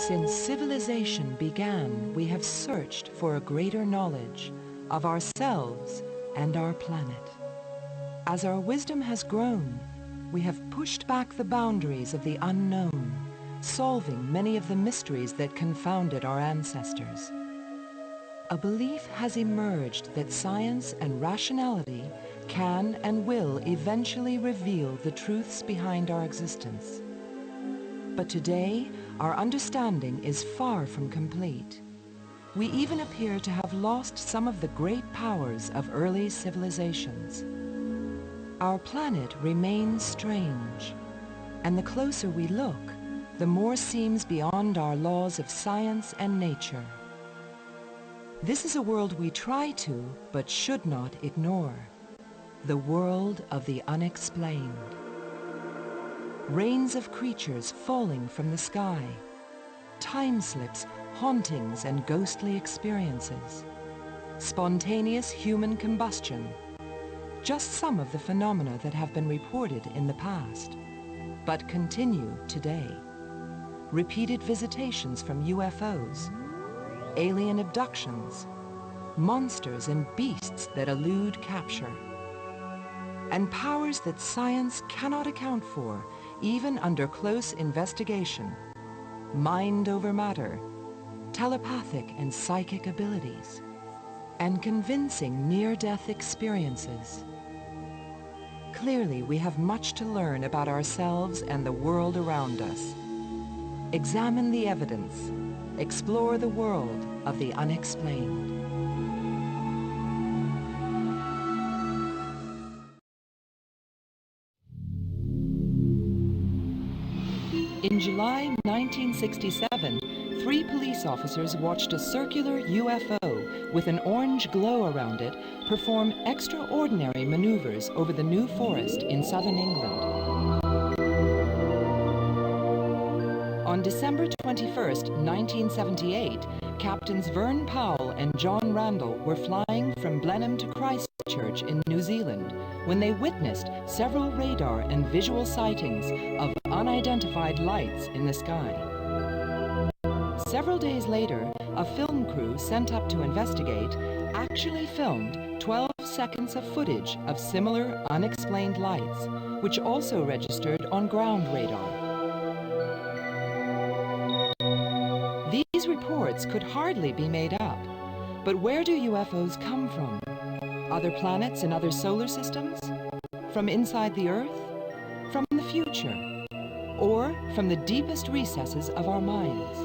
Since civilization began, we have searched for a greater knowledge of ourselves and our planet. As our wisdom has grown, we have pushed back the boundaries of the unknown, solving many of the mysteries that confounded our ancestors. A belief has emerged that science and rationality can and will eventually reveal the truths behind our existence. But today, our understanding is far from complete. We even appear to have lost some of the great powers of early civilizations. Our planet remains strange, and the closer we look, the more seems beyond our laws of science and nature. This is a world we try to, but should not ignore. The world of the unexplained. Rains of creatures falling from the sky. Time slips, hauntings, and ghostly experiences. Spontaneous human combustion. Just some of the phenomena that have been reported in the past, but continue today. Repeated visitations from UFOs, alien abductions, monsters and beasts that elude capture, and powers that science cannot account for, even under close investigation. Mind over matter, telepathic and psychic abilities, and convincing near-death experiences. Clearly, we have much to learn about ourselves and the world around us. Examine the evidence. Explore the world of the unexplained. In July 1967, 3 police officers watched a circular UFO with an orange glow around it perform extraordinary maneuvers over the New Forest in southern England. On December 21, 1978, Captains Vern Powell and John Randall were flying from Blenheim to Christchurch in New Zealand when they witnessed several radar and visual sightings of unidentified lights in the sky. Several days later, a film crew sent up to investigate actually filmed 12 seconds of footage of similar unexplained lights, which also registered on ground radar. These reports could hardly be made up. But where do UFOs come from? Other planets and other solar systems? From inside the Earth? From the future? Or from the deepest recesses of our minds?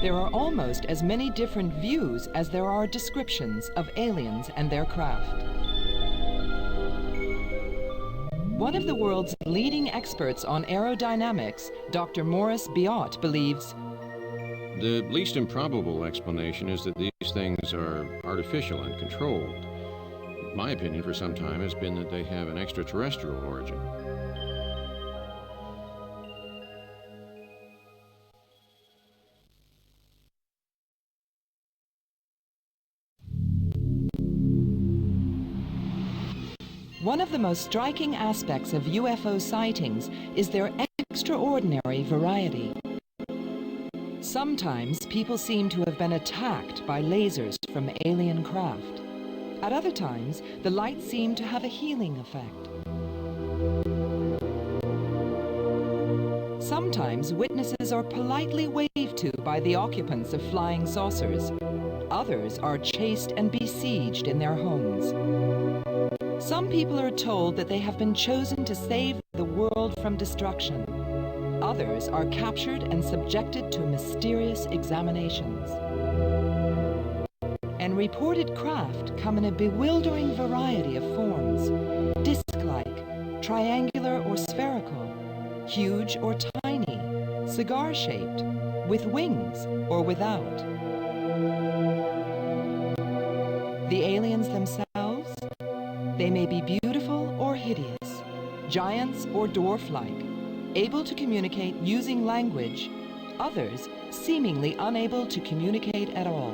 There are almost as many different views as there are descriptions of aliens and their craft. One of the world's leading experts on aerodynamics, Dr. Maurice Biot, believes the least improbable explanation is that these things are artificial and controlled. My opinion for some time has been that they have an extraterrestrial origin. One of the most striking aspects of UFO sightings is their extraordinary variety. Sometimes people seem to have been attacked by lasers from alien craft. At other times, the lights seem to have a healing effect. Sometimes witnesses are politely waved to by the occupants of flying saucers. Others are chased and besieged in their homes. Some people are told that they have been chosen to save the world from destruction. Others are captured and subjected to mysterious examinations. And reported craft come in a bewildering variety of forms, disc-like, triangular or spherical, huge or tiny, cigar-shaped, with wings or without. The aliens themselves? They may be beautiful or hideous, giants or dwarf-like, able to communicate using language, others seemingly unable to communicate at all.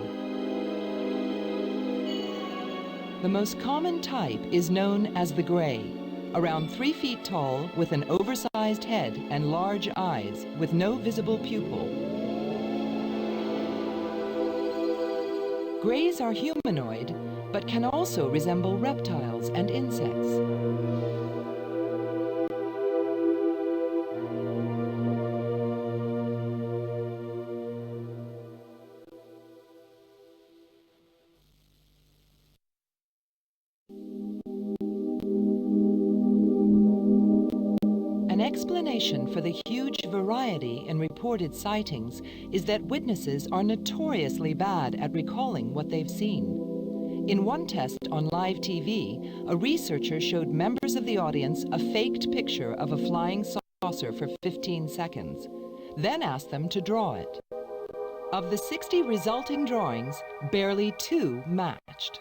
The most common type is known as the gray, around 3 feet tall with an oversized head and large eyes with no visible pupil. Greys are humanoid, but can also resemble reptiles and insects. An explanation for the huge variety in reported sightings is that witnesses are notoriously bad at recalling what they've seen. In one test on live TV, a researcher showed members of the audience a faked picture of a flying saucer for 15 seconds, then asked them to draw it. Of the 60 resulting drawings, barely 2 matched.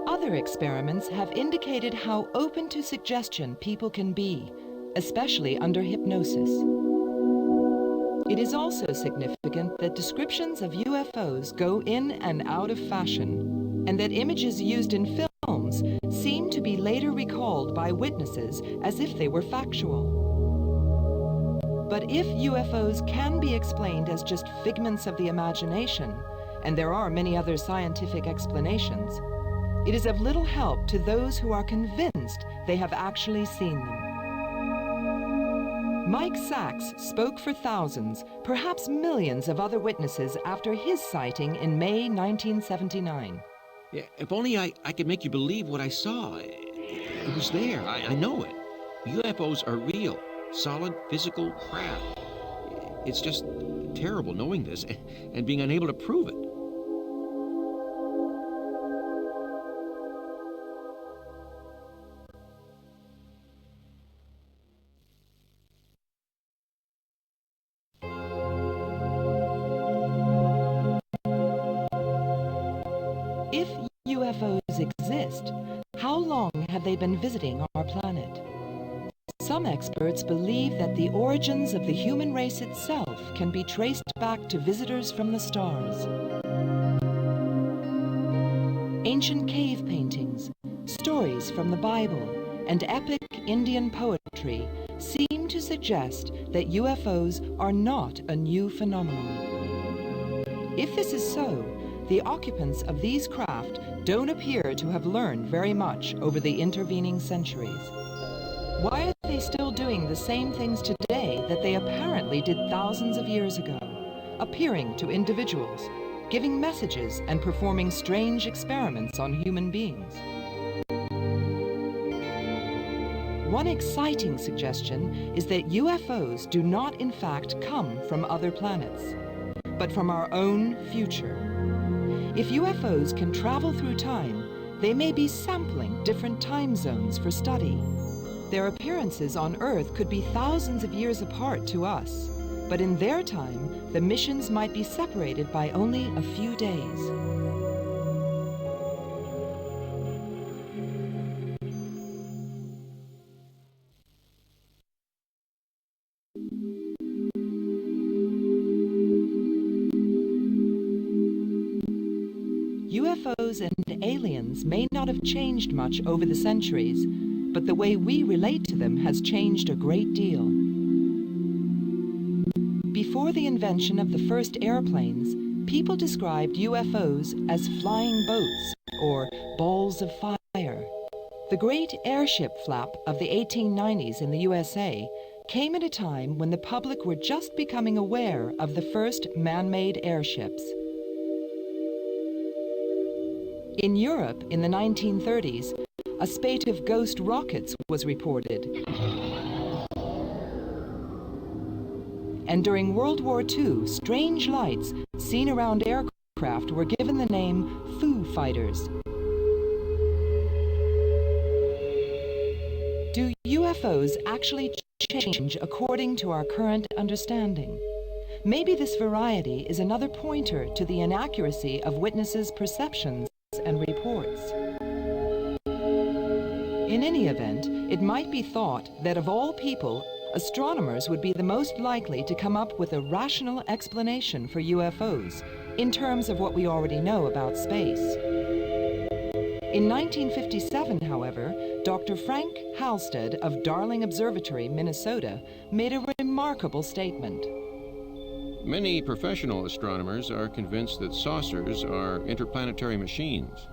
Other experiments have indicated how open to suggestion people can be, especially under hypnosis. It is also significant that descriptions of UFOs go in and out of fashion, and that images used in films seem to be later recalled by witnesses as if they were factual. But if UFOs can be explained as just figments of the imagination, and there are many other scientific explanations, it is of little help to those who are convinced they have actually seen them. Mike Sachs spoke for thousands, perhaps millions of other witnesses after his sighting in May 1979. Yeah, if only I could make you believe what I saw. It was there. I know it. UFOs are real, solid physical craft. It's just terrible knowing this and being unable to prove it. If UFOs exist, how long have they been visiting our planet? Some experts believe that the origins of the human race itself can be traced back to visitors from the stars. Ancient cave paintings, stories from the Bible, and epic Indian poetry seem to suggest that UFOs are not a new phenomenon. If this is so, the occupants of these craft don't appear to have learned very much over the intervening centuries. Why are they still doing the same things today that they apparently did thousands of years ago, appearing to individuals, giving messages and performing strange experiments on human beings? One exciting suggestion is that UFOs do not in fact come from other planets, but from our own future. If UFOs can travel through time, they may be sampling different time zones for study. Their appearances on Earth could be thousands of years apart to us, but in their time, the missions might be separated by only a few days. UFOs and aliens may not have changed much over the centuries, but the way we relate to them has changed a great deal. Before the invention of the first airplanes, people described UFOs as flying boats or balls of fire. The great airship flap of the 1890s in the USA came at a time when the public were just becoming aware of the first man-made airships. In Europe in the 1930s, a spate of ghost rockets was reported. And during World War II, strange lights seen around aircraft were given the name Foo Fighters. Do UFOs actually change according to our current understanding? Maybe this variety is another pointer to the inaccuracy of witnesses' perceptions and reports. In any event, it might be thought that of all people, astronomers would be the most likely to come up with a rational explanation for UFOs in terms of what we already know about space. In 1957, however, Dr. Frank Halstead of Darling Observatory, Minnesota, made a remarkable statement. Many professional astronomers are convinced that saucers are interplanetary machines.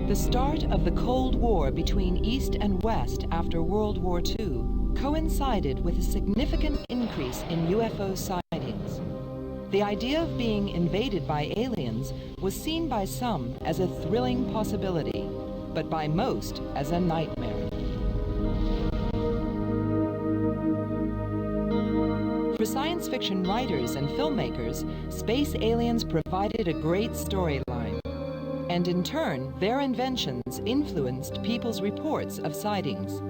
The start of the Cold War between East and West after World War II coincided with a significant increase in UFO sightings. The idea of being invaded by aliens was seen by some as a thrilling possibility, but by most as a nightmare. For science fiction writers and filmmakers, space aliens provided a great storyline. And in turn, their inventions influenced people's reports of sightings.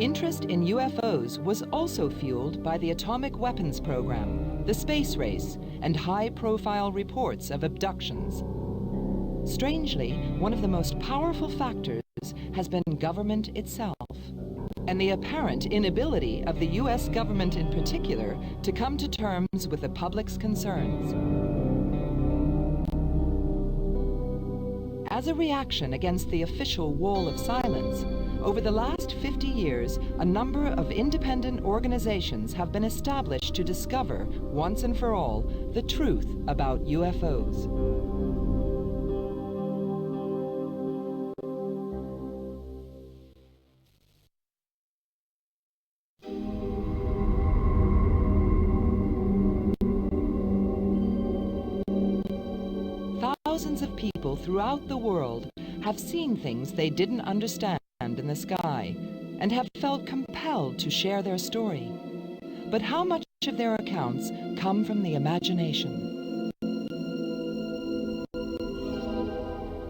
Interest in UFOs was also fueled by the atomic weapons program, the space race, and high-profile reports of abductions. Strangely, one of the most powerful factors has been government itself, and the apparent inability of the US government in particular to come to terms with the public's concerns. As a reaction against the official wall of silence, over the last 50 years, a number of independent organizations have been established to discover, once and for all, the truth about UFOs. Thousands of people throughout the world have seen things they didn't understand in the sky and have felt compelled to share their story. But how much of their accounts come from the imagination?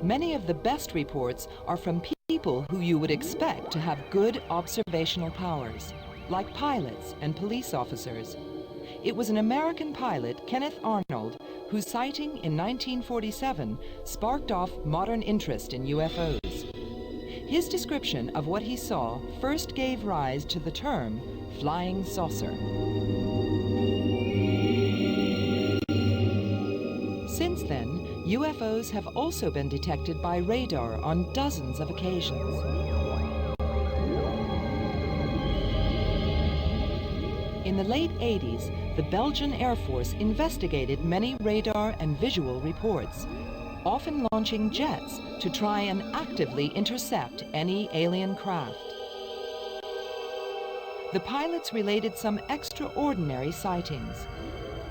Many of the best reports are from people who you would expect to have good observational powers, like pilots and police officers. It was an American pilot, Kenneth Arnold, whose sighting in 1947 sparked off modern interest in UFOs. His description of what he saw first gave rise to the term flying saucer. Since then, UFOs have also been detected by radar on dozens of occasions. In the late 80s, the Belgian Air Force investigated many radar and visual reports, often launching jets to try and actively intercept any alien craft. The pilots related some extraordinary sightings,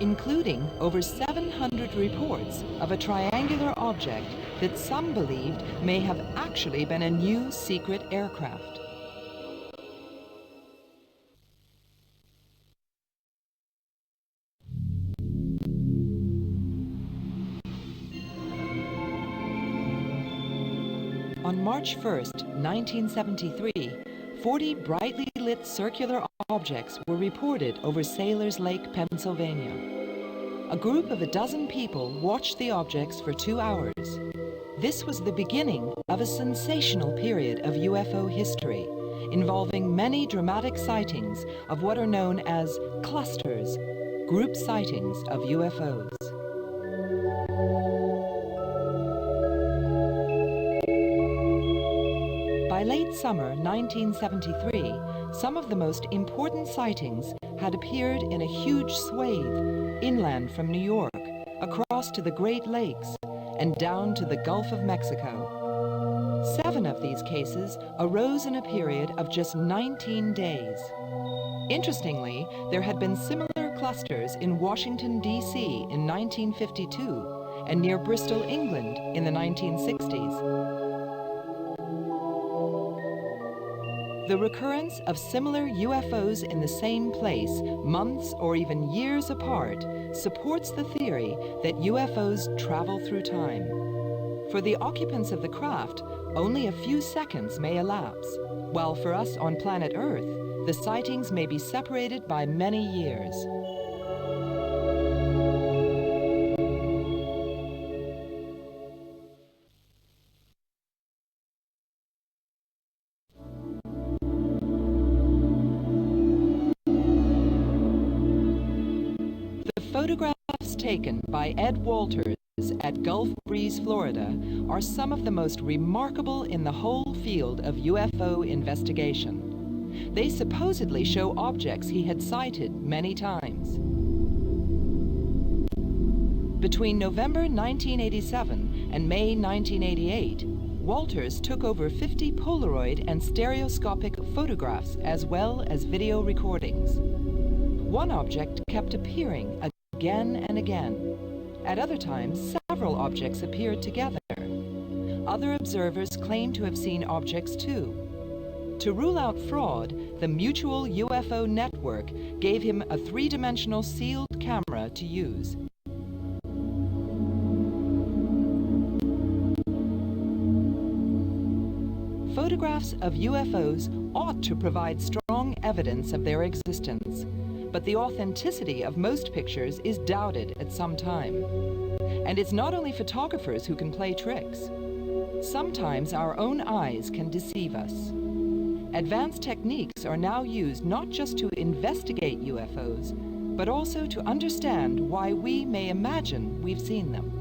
including over 700 reports of a triangular object that some believed may have actually been a new secret aircraft. On March 1st, 1973, 40 brightly lit circular objects were reported over Sailors Lake, Pennsylvania. A group of a dozen people watched the objects for 2 hours. This was the beginning of a sensational period of UFO history, involving many dramatic sightings of what are known as clusters, group sightings of UFOs. By late summer 1973, some of the most important sightings had appeared in a huge swathe inland from New York, across to the Great Lakes, and down to the Gulf of Mexico. 7 of these cases arose in a period of just 19 days. Interestingly, there had been similar clusters in Washington, D.C. in 1952 and near Bristol, England in the 1960s. The recurrence of similar UFOs in the same place, months or even years apart, supports the theory that UFOs travel through time. For the occupants of the craft, only a few seconds may elapse, while for us on planet Earth, the sightings may be separated by many years. The photographs taken by Ed Walters at Gulf Breeze, Florida, are some of the most remarkable in the whole field of UFO investigation. They supposedly show objects he had sighted many times. Between November 1987 and May 1988, Walters took over 50 Polaroid and stereoscopic photographs as well as video recordings. One object kept appearing again and again. At other times, several objects appeared together. Other observers claimed to have seen objects too. To rule out fraud, the Mutual UFO Network gave him a three-dimensional sealed camera to use. Photographs of UFOs ought to provide strong evidence of their existence, but the authenticity of most pictures is doubted at some time. And it's not only photographers who can play tricks. Sometimes our own eyes can deceive us. Advanced techniques are now used not just to investigate UFOs, but also to understand why we may imagine we've seen them.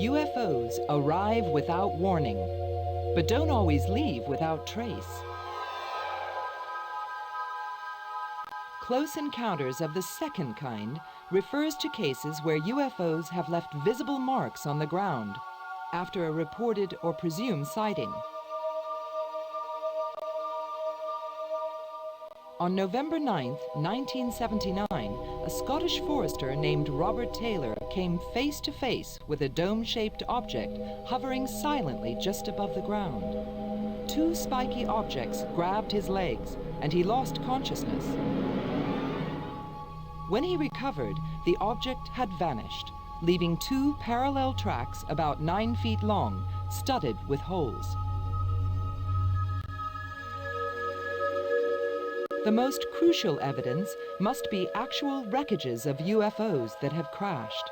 UFOs arrive without warning, but don't always leave without trace. Close encounters of the second kind refers to cases where UFOs have left visible marks on the ground after a reported or presumed sighting. On November 9, 1979, a Scottish forester named Robert Taylor came face to face with a dome-shaped object hovering silently just above the ground. Two spiky objects grabbed his legs, and he lost consciousness. When he recovered, the object had vanished, leaving two parallel tracks about 9 feet long, studded with holes. The most crucial evidence must be actual wreckages of UFOs that have crashed.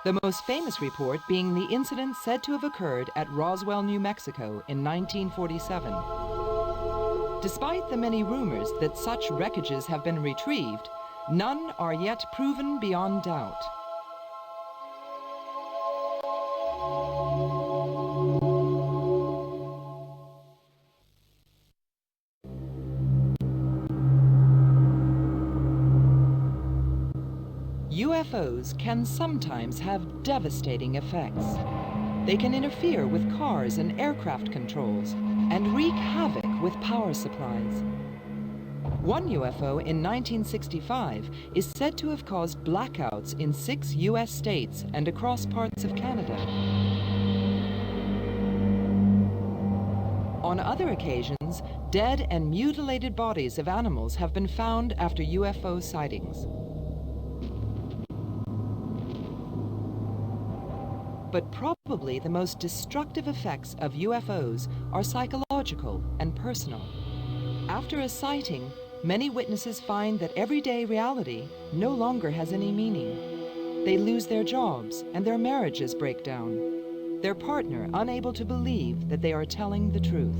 The most famous report being the incident said to have occurred at Roswell, New Mexico in 1947. Despite the many rumors that such wreckages have been retrieved, none are yet proven beyond doubt. UFOs can sometimes have devastating effects. They can interfere with cars and aircraft controls and wreak havoc with power supplies. One UFO in 1965 is said to have caused blackouts in 6 US states and across parts of Canada. On other occasions, dead and mutilated bodies of animals have been found after UFO sightings. But probably the most destructive effects of UFOs are psychological and personal. After a sighting, many witnesses find that everyday reality no longer has any meaning. They lose their jobs and their marriages break down, their partner unable to believe that they are telling the truth.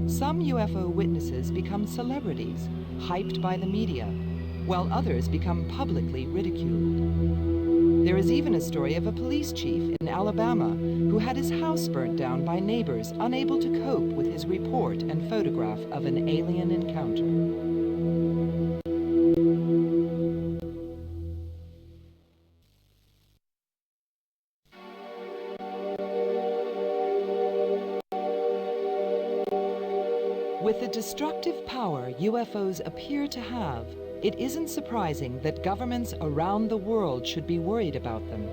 Some UFO witnesses become celebrities, hyped by the media, while others become publicly ridiculed. There is even a story of a police chief in Alabama who had his house burnt down by neighbors unable to cope with his report and photograph of an alien encounter. With the destructive power UFOs appear to have, it isn't surprising that governments around the world should be worried about them.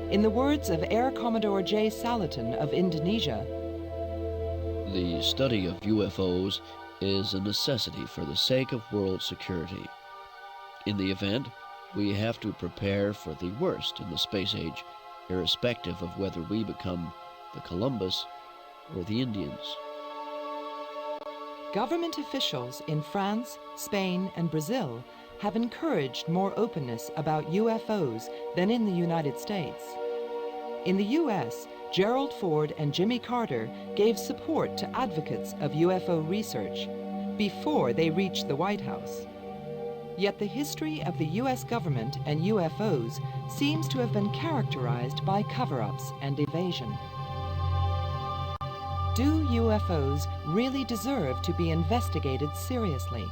In the words of Air Commodore J. Salatin of Indonesia, "The study of UFOs is a necessity for the sake of world security. In the event, we have to prepare for the worst in the space age, irrespective of whether we become the Columbus or the Indians." Government officials in France, Spain, and Brazil have encouraged more openness about UFOs than in the United States. In the US, Gerald Ford and Jimmy Carter gave support to advocates of UFO research before they reached the White House. Yet the history of the US government and UFOs seems to have been characterized by cover-ups and evasion. Do UFOs really deserve to be investigated seriously?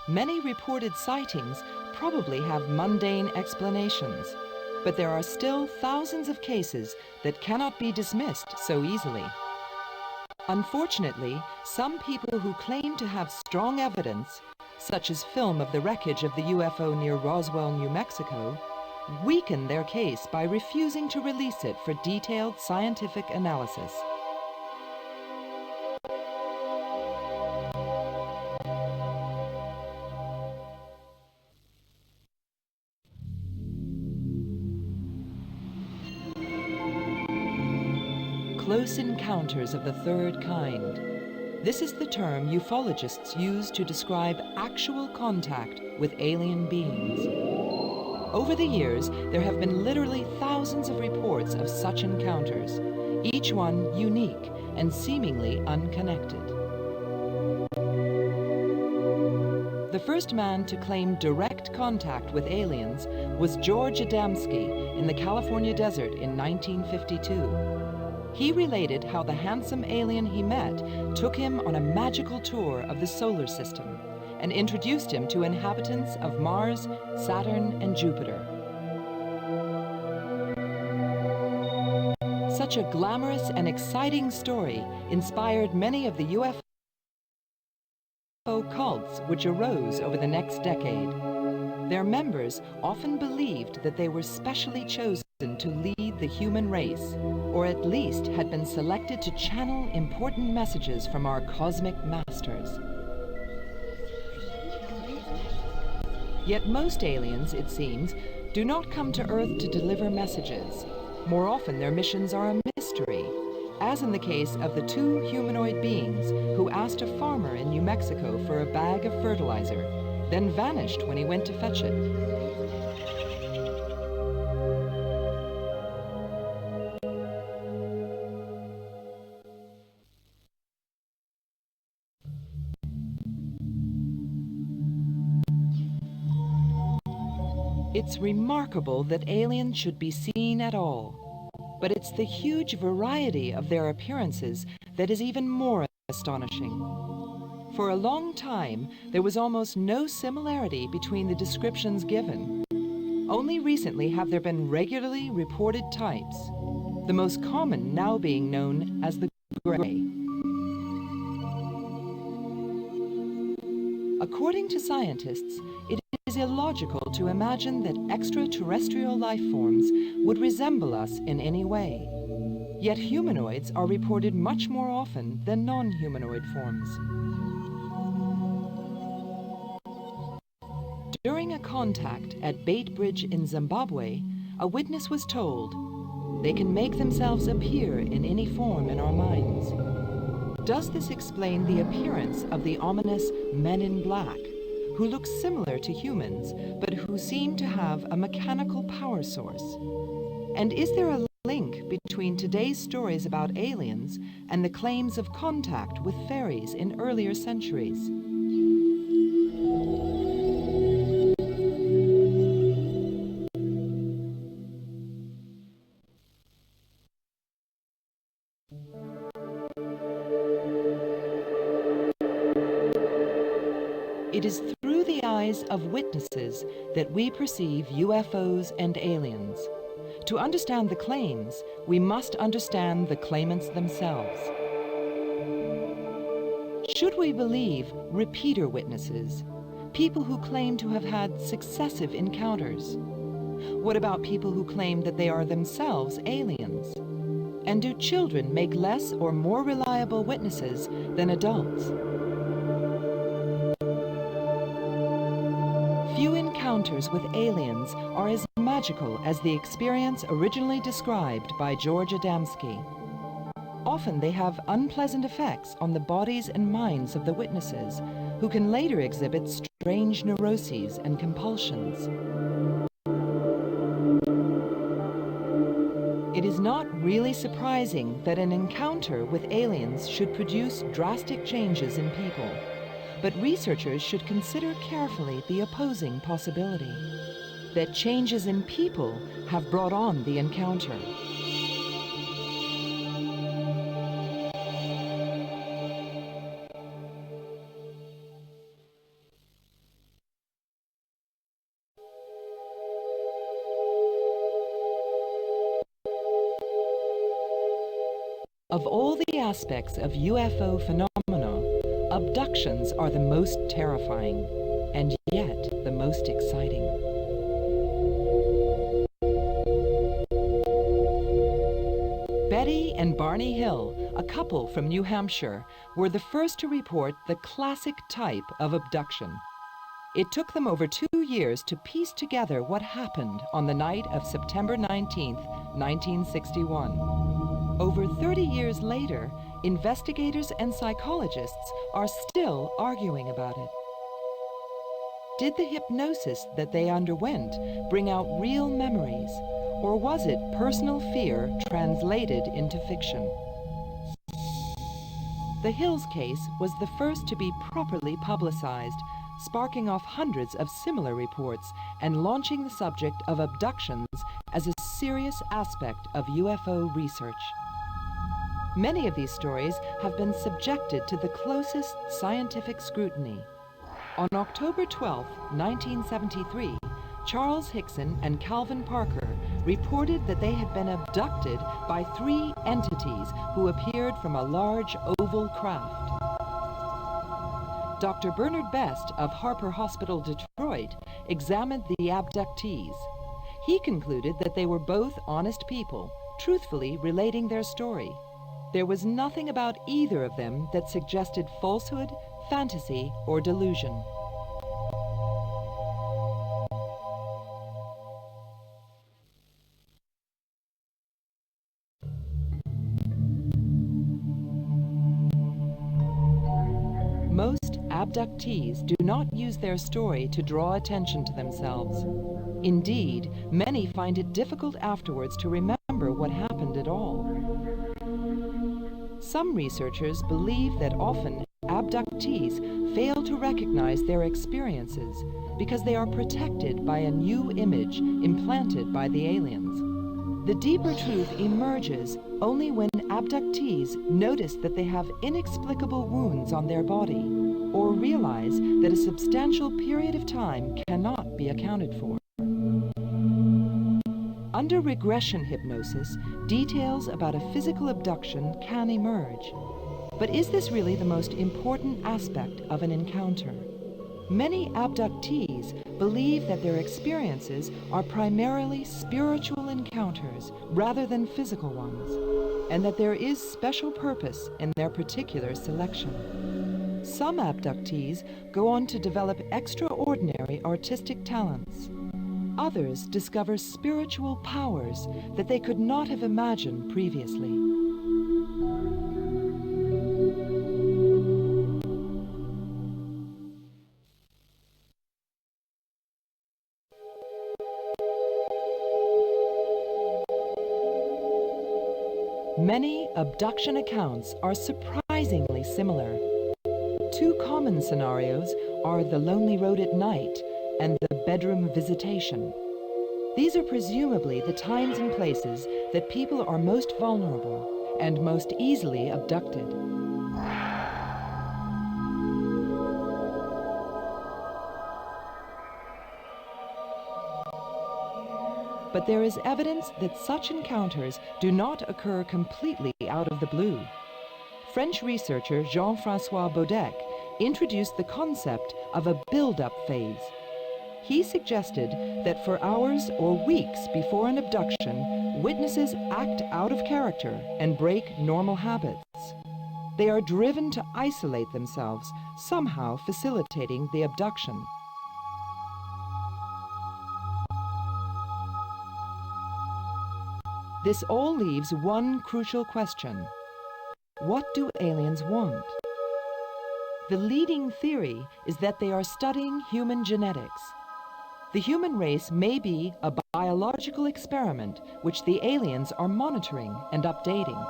Many reported sightings probably have mundane explanations, but there are still thousands of cases that cannot be dismissed so easily. Unfortunately, some people who claim to have strong evidence, such as film of the wreckage of the UFO near Roswell, New Mexico, weaken their case by refusing to release it for detailed scientific analysis. Close encounters of the third kind. This is the term ufologists use to describe actual contact with alien beings. Over the years, there have been literally thousands of reports of such encounters, each one unique and seemingly unconnected. The first man to claim direct contact with aliens was George Adamski in the California desert in 1952. He related how the handsome alien he met took him on a magical tour of the solar system and introduced him to inhabitants of Mars, Saturn, and Jupiter. Such a glamorous and exciting story inspired many of the UFO cults which arose over the next decade. Their members often believed that they were specially chosen to lead the human race, or at least had been selected to channel important messages from our cosmic masters. Yet most aliens, it seems, do not come to Earth to deliver messages. More often their missions are a mystery, as in the case of the two humanoid beings who asked a farmer in New Mexico for a bag of fertilizer, then vanished when he went to fetch it. It's remarkable that aliens should be seen at all, but it's the huge variety of their appearances that is even more astonishing. For a long time, there was almost no similarity between the descriptions given. Only recently have there been regularly reported types, the most common now being known as the gray. According to scientists, it is illogical to imagine that extraterrestrial life forms would resemble us in any way. Yet humanoids are reported much more often than non-humanoid forms. During a contact at Bait Bridge in Zimbabwe, a witness was told, "They can make themselves appear in any form in our minds." Does this explain the appearance of the ominous men in black, who look similar to humans, but who seem to have a mechanical power source? And is there a link between today's stories about aliens and the claims of contact with fairies in earlier centuries? It is through the eyes of witnesses that we perceive UFOs and aliens. To understand the claims, we must understand the claimants themselves. Should we believe repeater witnesses, people who claim to have had successive encounters? What about people who claim that they are themselves aliens? And do children make less or more reliable witnesses than adults? Few encounters with aliens are as magical as the experience originally described by George Adamski. Often they have unpleasant effects on the bodies and minds of the witnesses, who can later exhibit strange neuroses and compulsions. It is not really surprising that an encounter with aliens should produce drastic changes in people, but researchers should consider carefully the opposing possibility, that changes in people have brought on the encounter. Of all the aspects of UFO phenomena, abductions are the most terrifying, and yet the most exciting. Betty and Barney Hill, a couple from New Hampshire, were the first to report the classic type of abduction. It took them over 2 years to piece together what happened on the night of September 19, 1961. Over 30 years later, investigators and psychologists are still arguing about it. Did the hypnosis that they underwent bring out real memories, or was it personal fear translated into fiction? The Hills case was the first to be properly publicized, sparking off hundreds of similar reports and launching the subject of abductions as a serious aspect of UFO research. Many of these stories have been subjected to the closest scientific scrutiny. On October 12, 1973, Charles Hickson and Calvin Parker reported that they had been abducted by 3 entities who appeared from a large oval craft. Dr. Bernard Best of Harper Hospital, Detroit, examined the abductees. He concluded that they were both honest people, truthfully relating their story. There was nothing about either of them that suggested falsehood, fantasy, or delusion. Most abductees do not use their story to draw attention to themselves. Indeed, many find it difficult afterwards to remember what happened at all. Some researchers believe that often abductees fail to recognize their experiences because they are protected by a new image implanted by the aliens. The deeper truth emerges only when abductees notice that they have inexplicable wounds on their body or realize that a substantial period of time cannot be accounted for. Under regression hypnosis, details about a physical abduction can emerge. But is this really the most important aspect of an encounter? Many abductees believe that their experiences are primarily spiritual encounters rather than physical ones, and that there is special purpose in their particular selection. Some abductees go on to develop extraordinary artistic talents. Others discover spiritual powers that they could not have imagined previously. Many abduction accounts are surprisingly similar. 2 common scenarios are the lonely road at night and the bedroom visitation. These are presumably the times and places that people are most vulnerable and most easily abducted. But there is evidence that such encounters do not occur completely out of the blue. French researcher Jean-François Bodec introduced the concept of a build-up phase. He suggested that for hours or weeks before an abduction, witnesses act out of character and break normal habits. They are driven to isolate themselves, somehow facilitating the abduction. This all leaves one crucial question. What do aliens want? The leading theory is that they are studying human genetics. The human race may be a biological experiment which the aliens are monitoring and updating.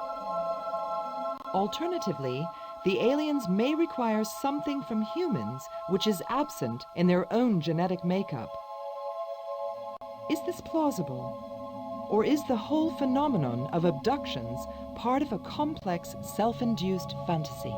Alternatively, the aliens may require something from humans which is absent in their own genetic makeup. Is this plausible? Or is the whole phenomenon of abductions part of a complex, self-induced fantasy?